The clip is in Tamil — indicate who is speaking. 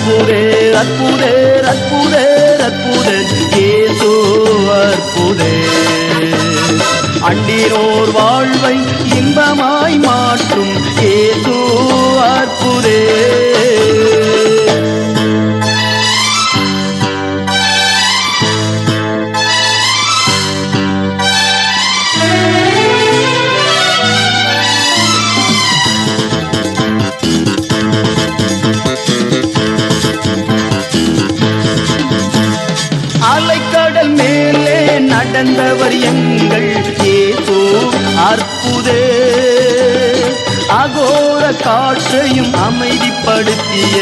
Speaker 1: அற்புதே அற்புதே அற்புதே அற்புதே இயேசு அற்புதே அண்டினோர் வாழ்வை இன்பமாய் மாற்றும் இயேசு அற்புதே அலைக்கடல் மேலே நடந்தவர் எங்கள் இயேசு அற்புதே அகோர காற்றையும் அமைதிப்படுத்திய